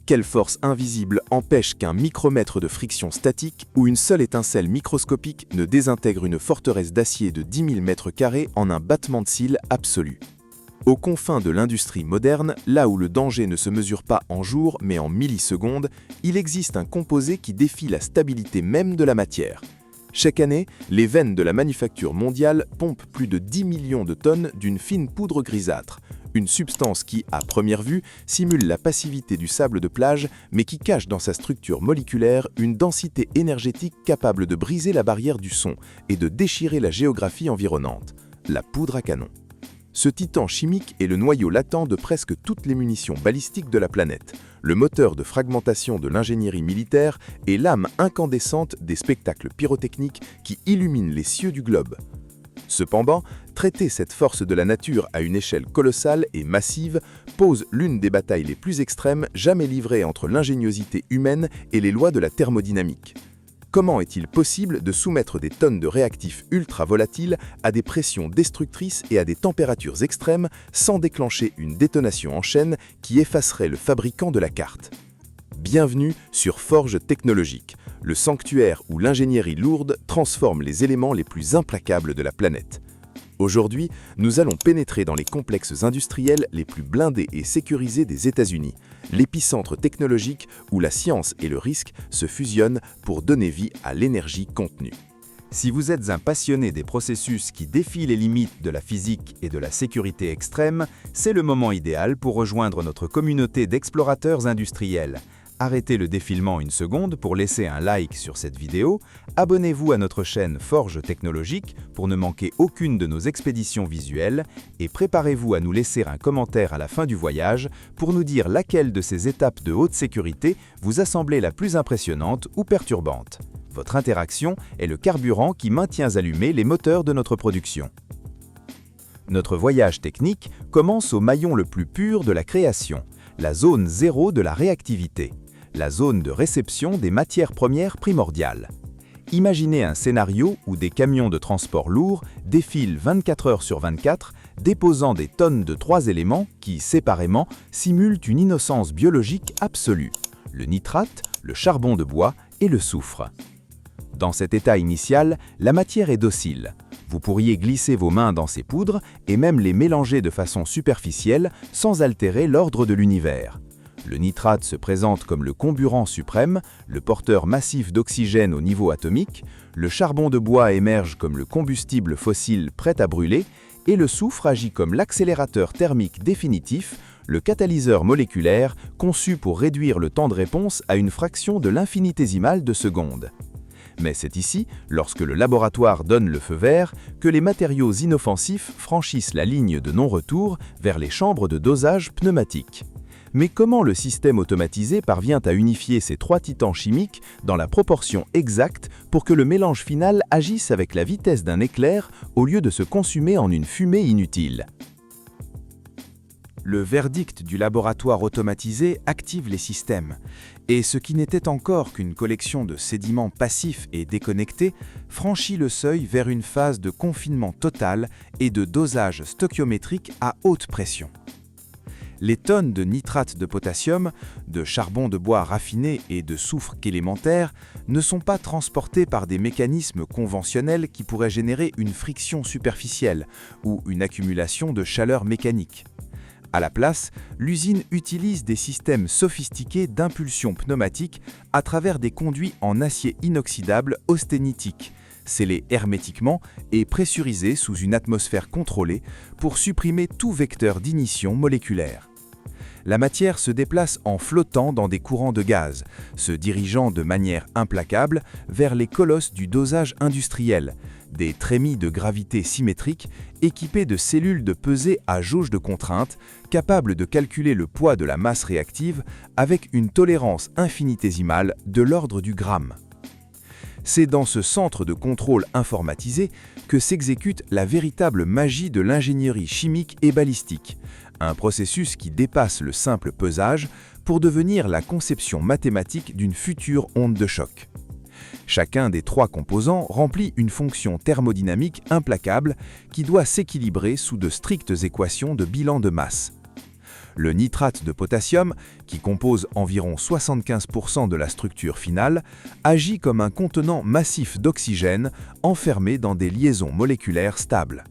Quelle force invisible empêche qu'un micromètre de friction statique ou une seule étincelle microscopique ne désintègre une forteresse d'acier de 10 000 mètres carrés en un battement de cils absolu? Aux confins de l'industrie moderne, là où le danger ne se mesure pas en jours mais en millisecondes, il existe un composé qui défie la stabilité même de la matière. Chaque année, les veines de la manufacture mondiale pompent plus de 10 millions de tonnes d'une fine poudre grisâtre, une substance qui, à première vue, simule la passivité du sable de plage, mais qui cache dans sa structure moléculaire une densité énergétique capable de briser la barrière du son et de déchirer la géographie environnante, la poudre à canon. Ce titan chimique est le noyau latent de presque toutes les munitions balistiques de la planète, le moteur de fragmentation de l'ingénierie militaire et l'âme incandescente des spectacles pyrotechniques qui illuminent les cieux du globe. Cependant, traiter cette force de la nature à une échelle colossale et massive pose l'une des batailles les plus extrêmes jamais livrées entre l'ingéniosité humaine et les lois de la thermodynamique. Comment est-il possible de soumettre des tonnes de réactifs ultra-volatiles à des pressions destructrices et à des températures extrêmes sans déclencher une détonation en chaîne qui effacerait le fabricant de la carte? Bienvenue sur Forge Technologique, le sanctuaire où l'ingénierie lourde transforme les éléments les plus implacables de la planète. Aujourd'hui, nous allons pénétrer dans les complexes industriels les plus blindés et sécurisés des États-Unis, l'épicentre technologique où la science et le risque se fusionnent pour donner vie à l'énergie contenue. Si vous êtes un passionné des processus qui défient les limites de la physique et de la sécurité extrême, c'est le moment idéal pour rejoindre notre communauté d'explorateurs industriels. Arrêtez le défilement une seconde pour laisser un like sur cette vidéo, abonnez-vous à notre chaîne Forge Technologique pour ne manquer aucune de nos expéditions visuelles et préparez-vous à nous laisser un commentaire à la fin du voyage pour nous dire laquelle de ces étapes de haute sécurité vous a semblé la plus impressionnante ou perturbante. Votre interaction est le carburant qui maintient allumés les moteurs de notre production. Notre voyage technique commence au maillon le plus pur de la création, la zone zéro de la réactivité. La zone de réception des matières premières primordiales. Imaginez un scénario où des camions de transport lourds défilent 24 heures sur 24, déposant des tonnes de 3 éléments qui, séparément, simulent une innocence biologique absolue, le nitrate, le charbon de bois et le soufre. Dans cet état initial, la matière est docile. Vous pourriez glisser vos mains dans ces poudres et même les mélanger de façon superficielle sans altérer l'ordre de l'univers. Le nitrate se présente comme le comburant suprême, le porteur massif d'oxygène au niveau atomique, le charbon de bois émerge comme le combustible fossile prêt à brûler, et le soufre agit comme l'accélérateur thermique définitif, le catalyseur moléculaire conçu pour réduire le temps de réponse à une fraction de l'infinitésimale de seconde. Mais c'est ici, lorsque le laboratoire donne le feu vert, que les matériaux inoffensifs franchissent la ligne de non-retour vers les chambres de dosage pneumatiques. Mais comment le système automatisé parvient à unifier ces 3 titans chimiques dans la proportion exacte pour que le mélange final agisse avec la vitesse d'un éclair au lieu de se consumer en une fumée inutile? Le verdict du laboratoire automatisé active les systèmes, et ce qui n'était encore qu'une collection de sédiments passifs et déconnectés franchit le seuil vers une phase de confinement total et de dosage stoichiométrique à haute pression. Les tonnes de nitrate de potassium, de charbon de bois raffiné et de soufre élémentaire ne sont pas transportées par des mécanismes conventionnels qui pourraient générer une friction superficielle ou une accumulation de chaleur mécanique. À la place, l'usine utilise des systèmes sophistiqués d'impulsion pneumatique à travers des conduits en acier inoxydable austenitique, scellés hermétiquement et pressurisés sous une atmosphère contrôlée pour supprimer tout vecteur d'ignition moléculaire. La matière se déplace en flottant dans des courants de gaz, se dirigeant de manière implacable vers les colosses du dosage industriel, des trémies de gravité symétriques équipés de cellules de pesée à jauge de contrainte, capables de calculer le poids de la masse réactive avec une tolérance infinitésimale de l'ordre du gramme. C'est dans ce centre de contrôle informatisé que s'exécute la véritable magie de l'ingénierie chimique et balistique, un processus qui dépasse le simple pesage pour devenir la conception mathématique d'une future onde de choc. Chacun des 3 composants remplit une fonction thermodynamique implacable qui doit s'équilibrer sous de strictes équations de bilan de masse. Le nitrate de potassium, qui compose environ 75% de la structure finale, agit comme un contenant massif d'oxygène enfermé dans des liaisons moléculaires stables.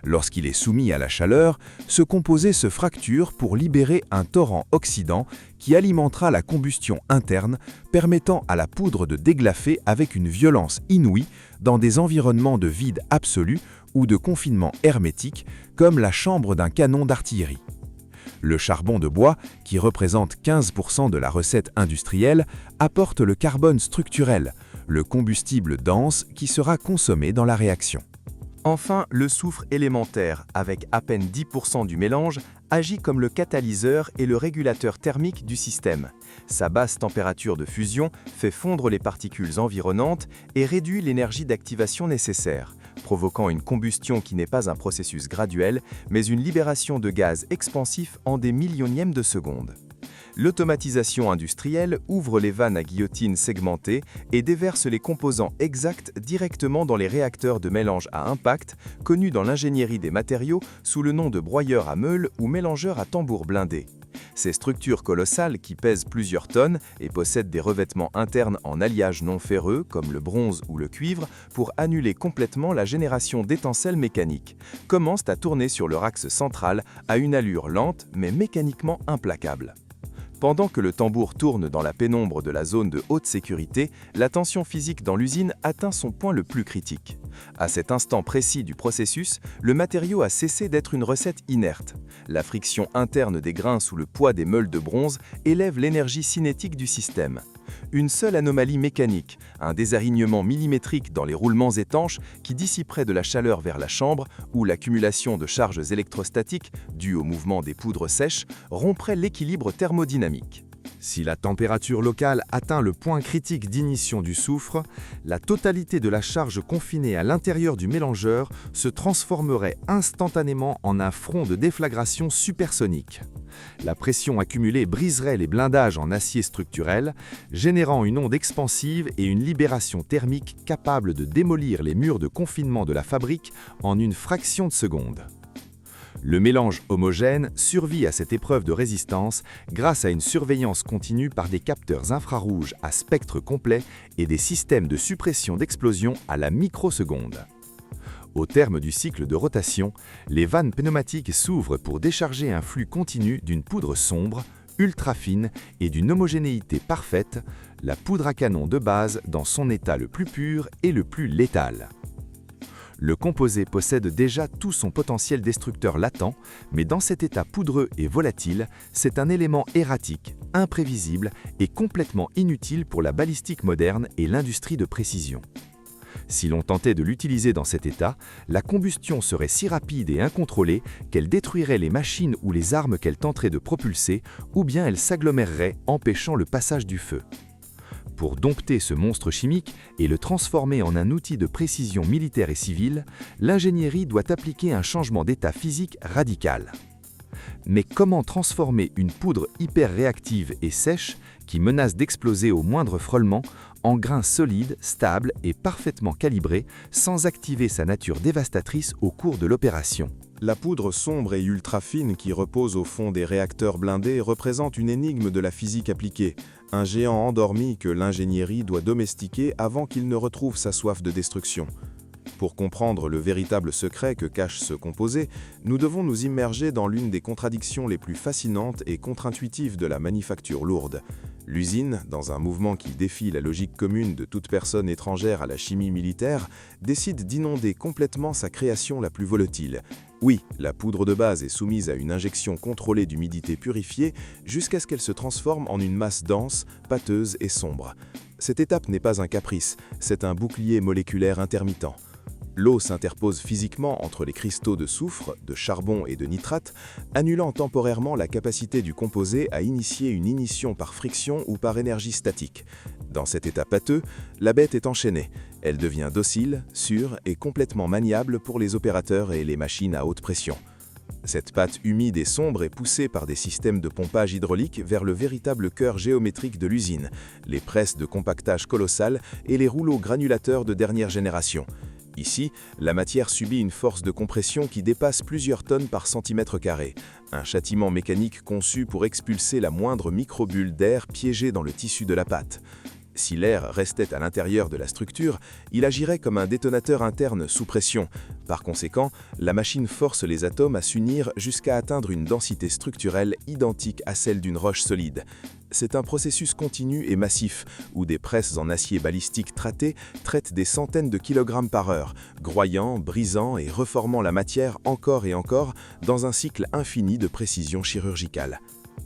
Lorsqu'il est soumis à la chaleur, ce composé se fracture pour libérer un torrent oxydant qui alimentera la combustion interne, permettant à la poudre de déglafer avec une violence inouïe dans des environnements de vide absolu ou de confinement hermétique, comme la chambre d'un canon d'artillerie. Le charbon de bois, qui représente 15% de la recette industrielle, apporte le carbone structurel, le combustible dense qui sera consommé dans la réaction. Enfin, le soufre élémentaire, avec à peine 10% du mélange, agit comme le catalyseur et le régulateur thermique du système. Sa basse température de fusion fait fondre les particules environnantes et réduit l'énergie d'activation nécessaire, provoquant une combustion qui n'est pas un processus graduel, mais une libération de gaz expansif en des millionièmes de seconde. L'automatisation industrielle ouvre les vannes à guillotine segmentées et déverse les composants exacts directement dans les réacteurs de mélange à impact, connus dans l'ingénierie des matériaux sous le nom de broyeurs à meule ou mélangeurs à tambour blindé. Ces structures colossales qui pèsent plusieurs tonnes et possèdent des revêtements internes en alliage non ferreux comme le bronze ou le cuivre pour annuler complètement la génération d'étincelles mécaniques, commencent à tourner sur leur axe central à une allure lente mais mécaniquement implacable. Pendant que le tambour tourne dans la pénombre de la zone de haute sécurité, la tension physique dans l'usine atteint son point le plus critique. À cet instant précis du processus, le matériau a cessé d'être une recette inerte. La friction interne des grains sous le poids des meules de bronze élève l'énergie cinétique du système. Une seule anomalie mécanique, un désalignement millimétrique dans les roulements étanches qui dissiperait de la chaleur vers la chambre ou l'accumulation de charges électrostatiques dues au mouvement des poudres sèches, romprait l'équilibre thermodynamique. Si la température locale atteint le point critique d'ignition du soufre, la totalité de la charge confinée à l'intérieur du mélangeur se transformerait instantanément en un front de déflagration supersonique. La pression accumulée briserait les blindages en acier structurel, générant une onde expansive et une libération thermique capable de démolir les murs de confinement de la fabrique en une fraction de seconde. Le mélange homogène survit à cette épreuve de résistance grâce à une surveillance continue par des capteurs infrarouges à spectre complet et des systèmes de suppression d'explosion à la microseconde. Au terme du cycle de rotation, les vannes pneumatiques s'ouvrent pour décharger un flux continu d'une poudre sombre, ultra fine et d'une homogénéité parfaite, la poudre à canon de base dans son état le plus pur et le plus létal. Le composé possède déjà tout son potentiel destructeur latent, mais dans cet état poudreux et volatile, c'est un élément erratique, imprévisible et complètement inutile pour la balistique moderne et l'industrie de précision. Si l'on tentait de l'utiliser dans cet état, la combustion serait si rapide et incontrôlée qu'elle détruirait les machines ou les armes qu'elle tenterait de propulser, ou bien elle s'agglomérerait, empêchant le passage du feu. Pour dompter ce monstre chimique et le transformer en un outil de précision militaire et civile, l'ingénierie doit appliquer un changement d'état physique radical. Mais comment transformer une poudre hyper réactive et sèche, qui menace d'exploser au moindre frôlement, en grains solides, stables et parfaitement calibrés, sans activer sa nature dévastatrice au cours de l'opération? La poudre sombre et ultra fine qui repose au fond des réacteurs blindés représente une énigme de la physique appliquée, un géant endormi que l'ingénierie doit domestiquer avant qu'il ne retrouve sa soif de destruction. Pour comprendre le véritable secret que cache ce composé, nous devons nous immerger dans l'une des contradictions les plus fascinantes et contre-intuitives de la manufacture lourde. L'usine, dans un mouvement qui défie la logique commune de toute personne étrangère à la chimie militaire, décide d'inonder complètement sa création la plus volatile. Oui, la poudre de base est soumise à une injection contrôlée d'humidité purifiée jusqu'à ce qu'elle se transforme en une masse dense, pâteuse et sombre. Cette étape n'est pas un caprice, c'est un bouclier moléculaire intermittent. L'eau s'interpose physiquement entre les cristaux de soufre, de charbon et de nitrate, annulant temporairement la capacité du composé à initier une ignition par friction ou par énergie statique. Dans cet état pâteux, la bête est enchaînée. Elle devient docile, sûre et complètement maniable pour les opérateurs et les machines à haute pression. Cette pâte humide et sombre est poussée par des systèmes de pompage hydraulique vers le véritable cœur géométrique de l'usine, les presses de compactage colossales et les rouleaux granulateurs de dernière génération. Ici, la matière subit une force de compression qui dépasse plusieurs tonnes par centimètre carré, un châtiment mécanique conçu pour expulser la moindre microbulle d'air piégée dans le tissu de la pâte. Si l'air restait à l'intérieur de la structure, il agirait comme un détonateur interne sous pression. Par conséquent, la machine force les atomes à s'unir jusqu'à atteindre une densité structurelle identique à celle d'une roche solide. C'est un processus continu et massif, où des presses en acier balistique traité traitent des centaines de kilogrammes par heure, groyant, brisant et reformant la matière encore et encore dans un cycle infini de précision chirurgicale.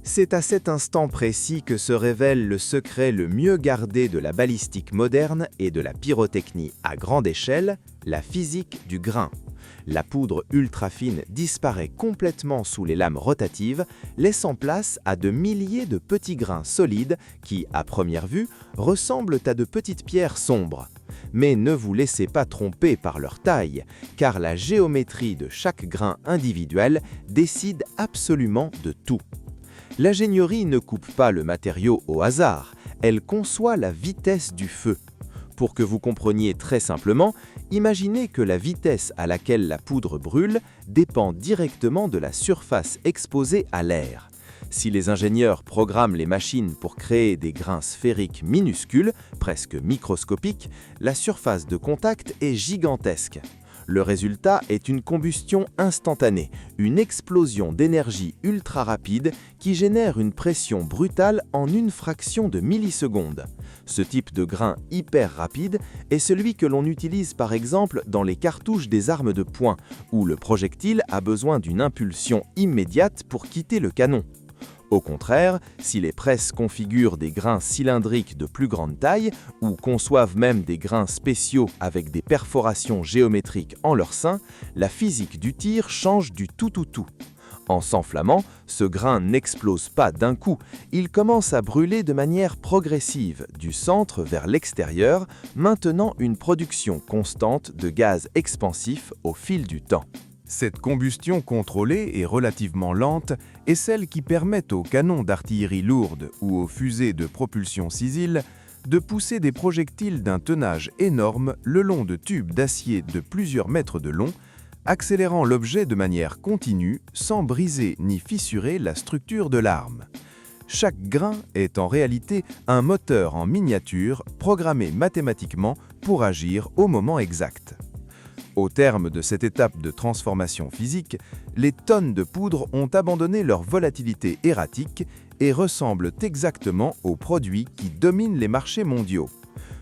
C'est à cet instant précis que se révèle le secret le mieux gardé de la balistique moderne et de la pyrotechnie à grande échelle, la physique du grain. La poudre ultra fine disparaît complètement sous les lames rotatives, laissant place à de milliers de petits grains solides qui, à première vue, ressemblent à de petites pierres sombres. Mais ne vous laissez pas tromper par leur taille, car la géométrie de chaque grain individuel décide absolument de tout. L'ingénierie ne coupe pas le matériau au hasard, elle conçoit la vitesse du feu. Pour que vous compreniez très simplement, imaginez que la vitesse à laquelle la poudre brûle dépend directement de la surface exposée à l'air. Si les ingénieurs programment les machines pour créer des grains sphériques minuscules, presque microscopiques, la surface de contact est gigantesque. Le résultat est une combustion instantanée, une explosion d'énergie ultra rapide qui génère une pression brutale en une fraction de milliseconde. Ce type de grain hyper rapide est celui que l'on utilise par exemple dans les cartouches des armes de poing, où le projectile a besoin d'une impulsion immédiate pour quitter le canon. Au contraire, si les presses configurent des grains cylindriques de plus grande taille ou conçoivent même des grains spéciaux avec des perforations géométriques en leur sein, la physique du tir change du tout. En s'enflammant, ce grain n'explose pas d'un coup, il commence à brûler de manière progressive, du centre vers l'extérieur, maintenant une production constante de gaz expansif au fil du temps. Cette combustion contrôlée et relativement lente est celle qui permet aux canons d'artillerie lourde ou aux fusées de propulsion sissile de pousser des projectiles d'un tonnage énorme le long de tubes d'acier de plusieurs mètres de long, accélérant l'objet de manière continue sans briser ni fissurer la structure de l'arme. Chaque grain est en réalité un moteur en miniature programmé mathématiquement pour agir au moment exact. Au terme de cette étape de transformation physique, les tonnes de poudre ont abandonné leur volatilité erratique et ressemblent exactement aux produits qui dominent les marchés mondiaux.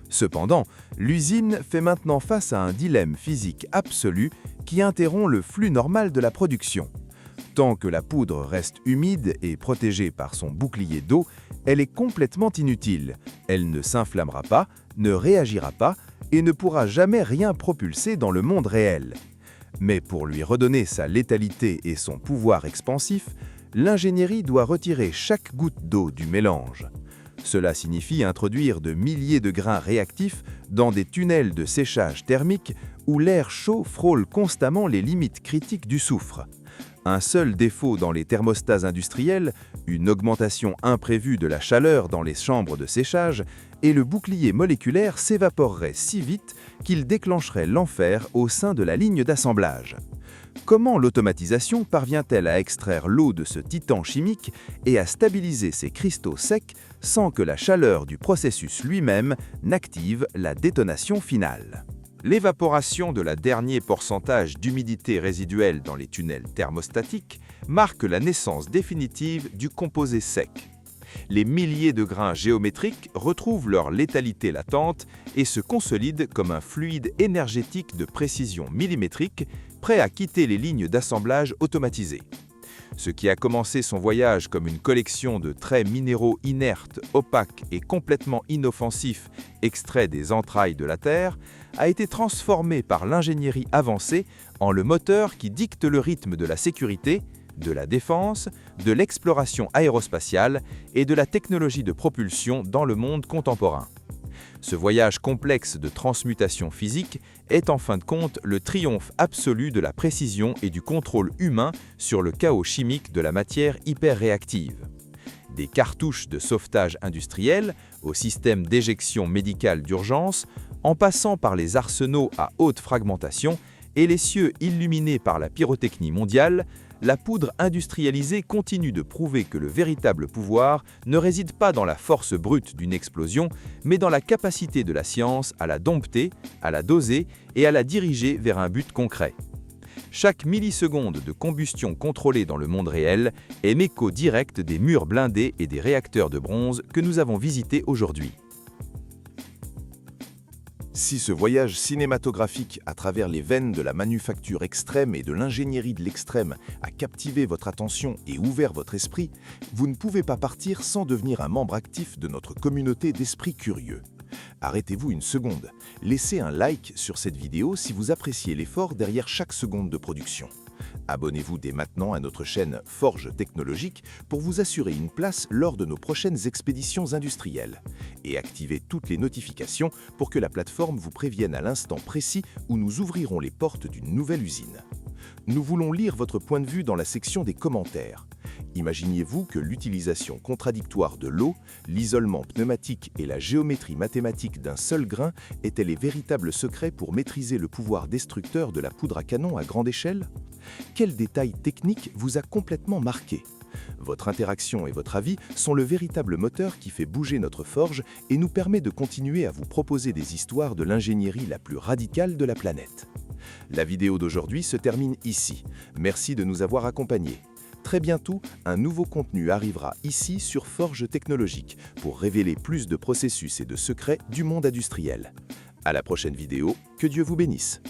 Cependant, l'usine fait maintenant face à un dilemme physique absolu qui interrompt le flux normal de la production. Tant que la poudre reste humide et protégée par son bouclier d'eau, elle est complètement inutile. Elle ne s'inflammera pas, ne réagira pas et ne pourra jamais rien propulser dans le monde réel. Mais pour lui redonner sa létalité et son pouvoir expansif, l'ingénierie doit retirer chaque goutte d'eau du mélange. Cela signifie introduire de milliers de grains réactifs dans des tunnels de séchage thermique où l'air chaud frôle constamment les limites critiques du soufre. Un seul défaut dans les thermostats industriels, une augmentation imprévue de la chaleur dans les chambres de séchage, et le bouclier moléculaire s'évaporerait si vite qu'il déclencherait l'enfer au sein de la ligne d'assemblage. Comment l'automatisation parvient-elle à extraire l'eau de ce titan chimique et à stabiliser ces cristaux secs sans que la chaleur du processus lui-même n'active la détonation finale ? L'évaporation de la dernier pourcentage d'humidité résiduelle dans les tunnels thermostatiques marque la naissance définitive du composé sec. Les milliers de grains géométriques retrouvent leur létalité latente et se consolident comme un fluide énergétique de précision millimétrique, prêt à quitter les lignes d'assemblage automatisées. Ce qui a commencé son voyage comme une collection de traits minéraux inertes, opaques et complètement inoffensifs extraits des entrailles de la Terre, a été transformé par l'ingénierie avancée en le moteur qui dicte le rythme de la sécurité, de la défense, de l'exploration aérospatiale et de la technologie de propulsion dans le monde contemporain. Ce voyage complexe de transmutation physique est en fin de compte le triomphe absolu de la précision et du contrôle humain sur le chaos chimique de la matière hyperréactive. Des cartouches de sauvetage industriel au système d'éjection médicale d'urgence, En passant par les arsenaux à haute fragmentation et les cieux illuminés par la pyrotechnie mondiale, la poudre industrialisée continue de prouver que le véritable pouvoir ne réside pas dans la force brute d'une explosion, mais dans la capacité de la science à la dompter, à la doser et à la diriger vers un but concret. Chaque milliseconde de combustion contrôlée dans le monde réel est l'écho direct des murs blindés et des réacteurs de bronze que nous avons visités aujourd'hui. Si ce voyage cinématographique à travers les veines de la manufacture extrême et de l'ingénierie de l'extrême a captivé votre attention et ouvert votre esprit, vous ne pouvez pas partir sans devenir un membre actif de notre communauté d'esprits curieux. Arrêtez-vous une seconde, laissez un like sur cette vidéo si vous appréciez l'effort derrière chaque seconde de production. Abonnez-vous dès maintenant à notre chaîne Forge Technologique pour vous assurer une place lors de nos prochaines expéditions industrielles. Et activez toutes les notifications pour que la plateforme vous prévienne à l'instant précis où nous ouvrirons les portes d'une nouvelle usine. Nous voulons lire votre point de vue dans la section des commentaires. Imaginiez-vous que l'utilisation contradictoire de l'eau, l'isolement pneumatique et la géométrie mathématique d'un seul grain étaient les véritables secrets pour maîtriser le pouvoir destructeur de la poudre à canon à grande échelle ? Quel détail technique vous a complètement marqué ? Votre interaction et votre avis sont le véritable moteur qui fait bouger notre forge et nous permet de continuer à vous proposer des histoires de l'ingénierie la plus radicale de la planète. La vidéo d'aujourd'hui se termine ici. Merci de nous avoir accompagnés. Très bientôt, un nouveau contenu arrivera ici sur Forge Technologique pour révéler plus de processus et de secrets du monde industriel. À la prochaine vidéo, que Dieu vous bénisse.